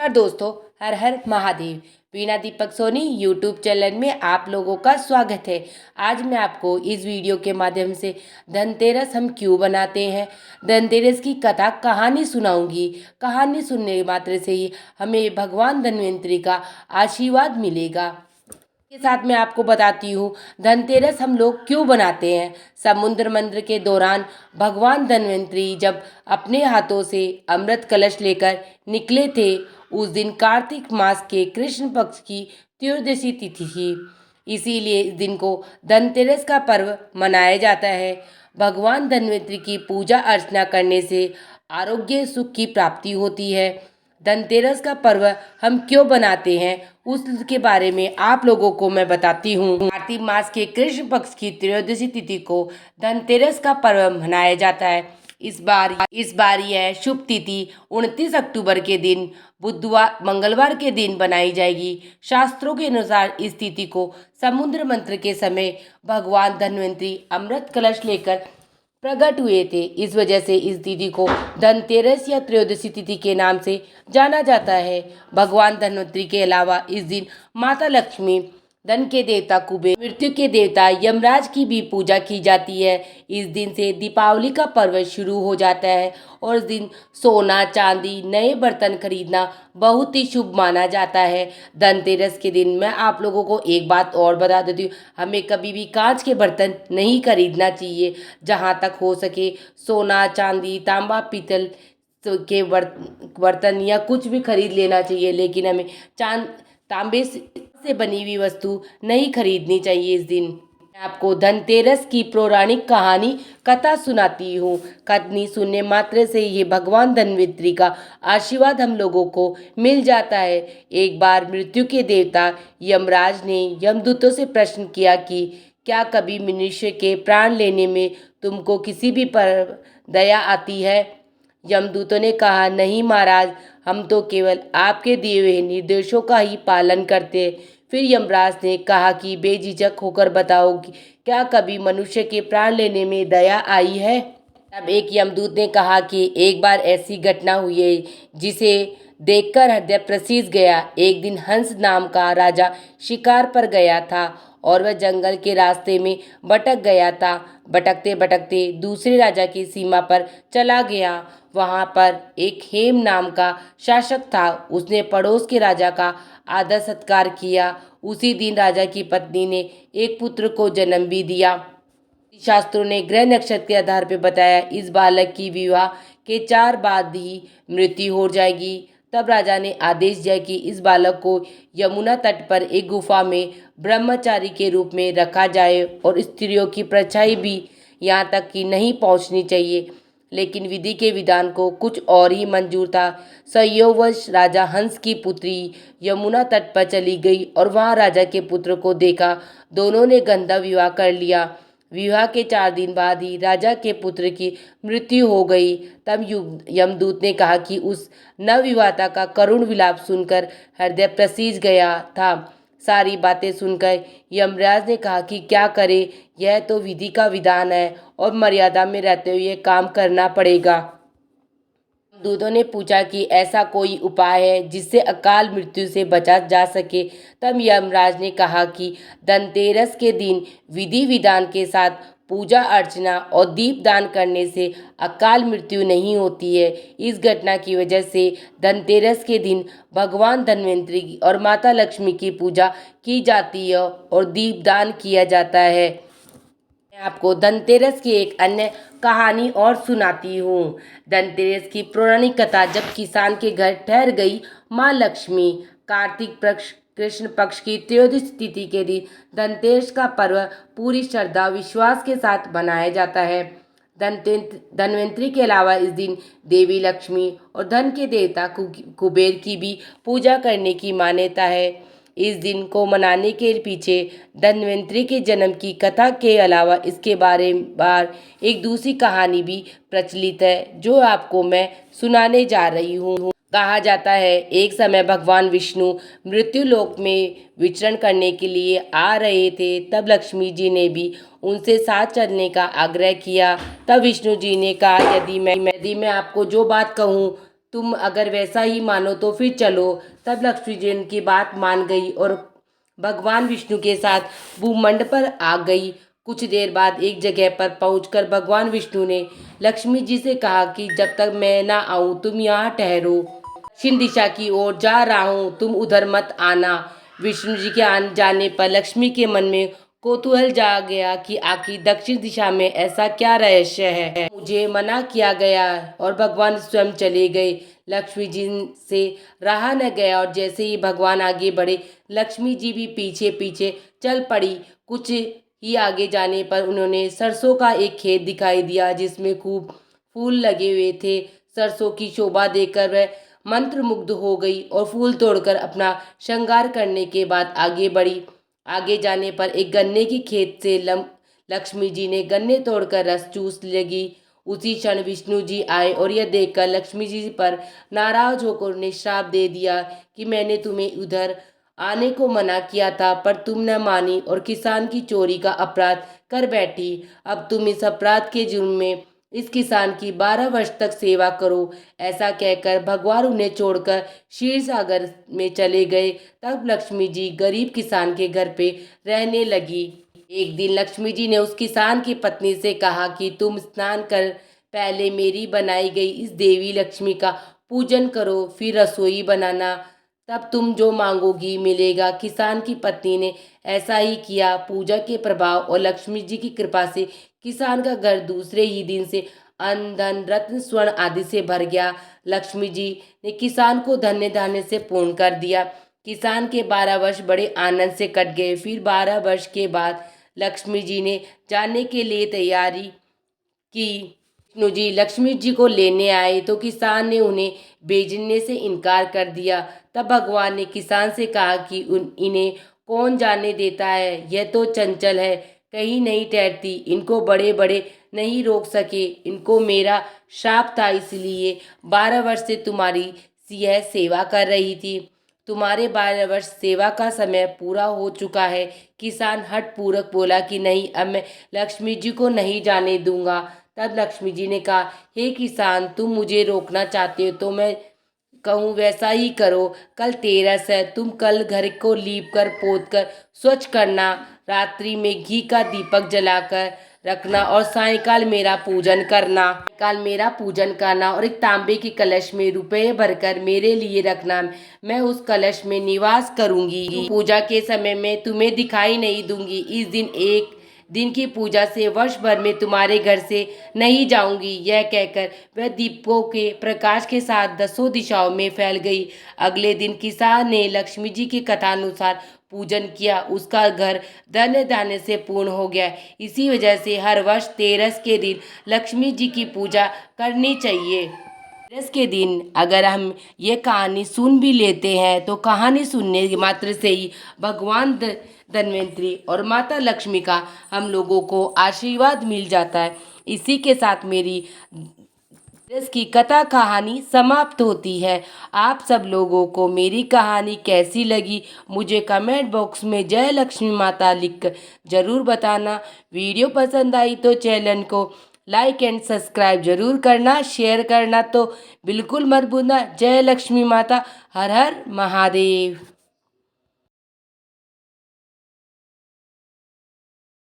नमस्कार दोस्तों, हर हर महादेव। वीणा Deepak Soni YouTube channel में आप लोगों का स्वागत है। आज मैं आपको इस वीडियो के माध्यम से धनतेरस हम क्यों बनाते हैं, धनतेरस की कथा कहानी सुनाऊंगी। कहानी सुनने मात्र से ही हमें भगवान धन्वंतरि का आशीर्वाद मिलेगा। के साथ मैं आपको बताती हूँ धनतेरस हम लोग क्यों बनाते हैं। समुद्र मंथन के दौरान भगवान धन्वंतरि जब अपने हाथों से अमृत कलश लेकर निकले थे, उस दिन कार्तिक मास के कृष्ण पक्ष की त्रयोदशी तिथि थी। इसीलिए इस दिन को धनतेरस का पर्व मनाया जाता है। भगवान धन्वंतरि की पूजा अर्चना करने से आरोग्य सुख की प्राप्ति होती है। धनतेरस का पर्व हम क्यों बनाते हैं उसके बारे में आप लोगों को मैं बताती हूँ। कार्तिक मास के कृष्ण पक्ष की त्रयोदशी तिथि को धनतेरस का पर्व मनाया जाता है। इस बार यह शुभ तिथि 29 अक्टूबर के दिन बुधवार मंगलवार के दिन बनाई जाएगी। शास्त्रों के अनुसार इस तिथि को समुद्र मंथन के समय भगवान धन्वंतरि अमृत कलश लेकर प्रकट हुए थे। इस वजह से इस तिथि को धनतेरस या त्रयोदशी तिथि के नाम से जाना जाता है। भगवान धन्वंतरि के अलावा इस दिन माता लक्ष्मी, धन के देवता कुबेर, मृत्यु के देवता यमराज की भी पूजा की जाती है। इस दिन से दीपावली का पर्व शुरू हो जाता है और इस दिन सोना चांदी नए बर्तन खरीदना बहुत ही शुभ माना जाता है। धनतेरस के दिन मैं आप लोगों को एक बात और बता देती हूँ, हमें कभी भी कांच के बर्तन नहीं खरीदना चाहिए। जहाँ तक हो सके सोना चांदी तांबा पीतल के बर्तन या कुछ भी खरीद लेना चाहिए, लेकिन हमें तांबे से बनी हुई वस्तु नहीं खरीदनी चाहिए। इस दिन मैं आपको धनतेरस की पौराणिक कहानी कथा सुनाती हूँ। कहानी सुनने मात्र से ये भगवान धन्वंतरि का आशीर्वाद हम लोगों को मिल जाता है। एक बार मृत्यु के देवता यमराज ने यमदूतों से प्रश्न किया कि क्या कभी मनुष्य के प्राण लेने में तुमको किसी भी पर दया आती है। यमदूतों ने कहा, नहीं महाराज, हम तो केवल आपके दिए हुए निर्देशों का ही पालन करते हैं। फिर यमराज ने कहा कि बेझिझक होकर बताओ कि क्या कभी मनुष्य के प्राण लेने में दया आई है। तब एक यमदूत ने कहा कि एक बार ऐसी घटना हुई है जिसे देखकर हृदय प्रसीज गया। एक दिन हंस नाम का राजा शिकार पर गया था और वह जंगल के रास्ते में भटक गया था। भटकते भटकते दूसरे राजा की सीमा पर चला गया। वहां पर एक हेम नाम का शासक था। उसने पड़ोस के राजा का आदर सत्कार किया। उसी दिन राजा की पत्नी ने एक पुत्र को जन्म भी दिया। शास्त्रों ने ग्रह नक्षत्र के आधार पर बताया इस बालक की विवाह के 4 बाद ही मृत्यु हो जाएगी। तब राजा ने आदेश दिया कि इस बालक को यमुना तट पर एक गुफा में ब्रह्मचारी के रूप में रखा जाए और स्त्रियों की परछाई भी यहाँ तक कि नहीं पहुँचनी चाहिए। लेकिन विधि के विधान को कुछ और ही मंजूर था। संयोगवश राजा हंस की पुत्री यमुना तट पर चली गई और वहां राजा के पुत्र को देखा। दोनों ने गंधा विवाह कर लिया। विवाह के 4 दिन बाद ही राजा के पुत्र की मृत्यु हो गई। तब यमदूत ने कहा कि उस नवविवाहिता का करुण विलाप सुनकर हृदय प्रसीज गया था। सारी बातें सुनकर यमराज ने कहा कि क्या करे, यह तो विधि का विधान है और मर्यादा में रहते हुए काम करना पड़ेगा। दूतों ने पूछा कि ऐसा कोई उपाय है जिससे अकाल मृत्यु से बचा जा सके। तब यमराज ने कहा कि धनतेरस के दिन विधि विधान के साथ पूजा अर्चना और दीप दान करने से अकाल मृत्यु नहीं होती है। इस घटना की वजह से धनतेरस के दिन भगवान धन्वंतरि और माता लक्ष्मी की पूजा की जाती है और दीप दान किया जाता है। मैं आपको धनतेरस की एक अन्य कहानी और सुनाती हूँ। धनतेरस की पौराणिक कथा। जब किसान के घर ठहर गई माँ लक्ष्मी, कार्तिक कृष्ण पक्ष की त्रयोदशी तिथि के दिन धनतेरस का पर्व पूरी श्रद्धा विश्वास के साथ मनाया जाता है। धन्वंतरि के अलावा इस दिन देवी लक्ष्मी और धन के देवता कुबेर की भी पूजा करने की मान्यता है। इस दिन को मनाने के पीछे धन्वंतरि के जन्म की कथा के अलावा इसके बारे में एक दूसरी कहानी भी प्रचलित है, जो आपको मैं सुनाने जा रही हूँ। कहा जाता है एक समय भगवान विष्णु मृत्यु लोक में विचरण करने के लिए आ रहे थे। तब लक्ष्मी जी ने भी उनसे साथ चलने का आग्रह किया। तब विष्णु जी ने कहा, यदि मैं आपको जो बात कहूँ तुम अगर वैसा ही मानो तो फिर चलो। तब लक्ष्मी जी उनकी बात मान गई और भगवान विष्णु के साथ भूमंड पर आ गई। कुछ देर बाद एक जगह पर पहुंचकर भगवान विष्णु ने लक्ष्मी जी से कहा कि जब तक मैं ना आऊं तुम यहाँ ठहरो। दक्षिण दिशा की ओर जा रहा हूँ, तुम उधर मत आना। विष्णु जी के आने जाने पर लक्ष्मी के मन में कौतूहल जा गया कि आखिर दक्षिण दिशा में ऐसा क्या रहस्य है, मुझे मना किया गया, और भगवान स्वयं चले गए। लक्ष्मी जी से रहा न गया और जैसे ही भगवान आगे बढ़े लक्ष्मी जी भी पीछे पीछे चल पड़ी। कुछ ही आगे जाने पर उन्होंने सरसों का एक खेत दिखाई दिया जिसमें खूब फूल लगे हुए थे। सरसों की शोभा देखकर वह मंत्रमुग्ध हो गई और फूल तोड़कर अपना श्रृंगार करने के बाद आगे बढ़ी। आगे जाने पर एक गन्ने की खेत से लक्ष्मी जी ने गन्ने तोड़कर रस चूस लगी। उसी क्षण विष्णु जी आए और यह देखकर लक्ष्मी जी पर नाराज होकर उन्हें श्राप दे दिया कि मैंने तुम्हें उधर आने को मना किया था पर तुम न मानी और किसान की चोरी का अपराध कर बैठी। अब तुम इस अपराध के जुर्म में इस किसान की 12 वर्ष तक सेवा करो। ऐसा कहकर भगवान उन्हें छोड़कर क्षीर सागर में चले गए। तब लक्ष्मी जी गरीब किसान के घर पे रहने लगी। एक दिन लक्ष्मी जी ने उस किसान की पत्नी से कहा कि तुम स्नान कर पहले मेरी बनाई गई इस देवी लक्ष्मी का पूजन करो, फिर रसोई बनाना, तब तुम जो मांगोगी मिलेगा। किसान की पत्नी ने ऐसा ही किया। पूजा के प्रभाव और लक्ष्मी जी की कृपा से किसान का घर दूसरे ही दिन से अन्न धन रत्न स्वर्ण आदि से भर गया। लक्ष्मी जी ने किसान को धन्य धान्य से पूर्ण कर दिया। किसान के 12 वर्ष बड़े आनंद से कट गए। फिर 12 वर्ष के बाद लक्ष्मी जी ने जाने के लिए तैयारी की। विष्णु जी लक्ष्मी जी को लेने आए तो किसान ने उन्हें भेजने से इनकार कर दिया। तब भगवान ने किसान से कहा कि इन्हें कौन जाने देता है, यह तो चंचल है, कहीं नहीं ठहरती, इनको बड़े बड़े नहीं रोक सके। इनको मेरा श्राप था, इसलिए 12 वर्ष से तुम्हारी यह सेवा कर रही थी। तुम्हारे 12 वर्ष सेवा का समय पूरा हो चुका है। किसान हठ पूर्वक बोला कि नहीं, अब मैं लक्ष्मी जी को नहीं जाने दूंगा। तब लक्ष्मी जी ने कहा, हे किसान, तुम मुझे रोकना चाहते हो तो मैं कहूँ वैसा ही करो। कल तेरस है, तुम कल घर को लीप कर पोत कर स्वच्छ करना, रात्रि में घी का दीपक जलाकर रखना और सायंकाल मेरा पूजन करना और एक तांबे के कलश में रुपए भरकर मेरे लिए रखना। मैं उस कलश में निवास करूंगी। पूजा के समय में तुम्हें दिखाई नहीं दूंगी। इस दिन एक दिन की पूजा से वर्ष भर में तुम्हारे घर से नहीं जाऊंगी। यह कहकर वह दीपों के प्रकाश के साथ 10 दिशाओं में फैल गई। अगले दिन किसान ने लक्ष्मी जी की कथानुसार पूजन किया। उसका घर धन्य धान्य से पूर्ण हो गया। इसी वजह से हर वर्ष तेरस के दिन लक्ष्मी जी की पूजा करनी चाहिए। तेरस के दिन अगर हम ये कहानी सुन भी लेते हैं तो कहानी सुनने मात्र से ही भगवान धन्वंतरी और माता लक्ष्मी का हम लोगों को आशीर्वाद मिल जाता है। इसी के साथ मेरी तेरस की कथा कहानी समाप्त होती है। आप सब लोगों को मेरी कहानी कैसी लगी मुझे कमेंट बॉक्स में जय लक्ष्मी माता लिखकर ज़रूर बताना। वीडियो पसंद आई तो चैनल को लाइक एंड सब्सक्राइब जरूर करना, शेयर करना तो बिल्कुल मत भूलना। जय लक्ष्मी माता, हर हर महादेव।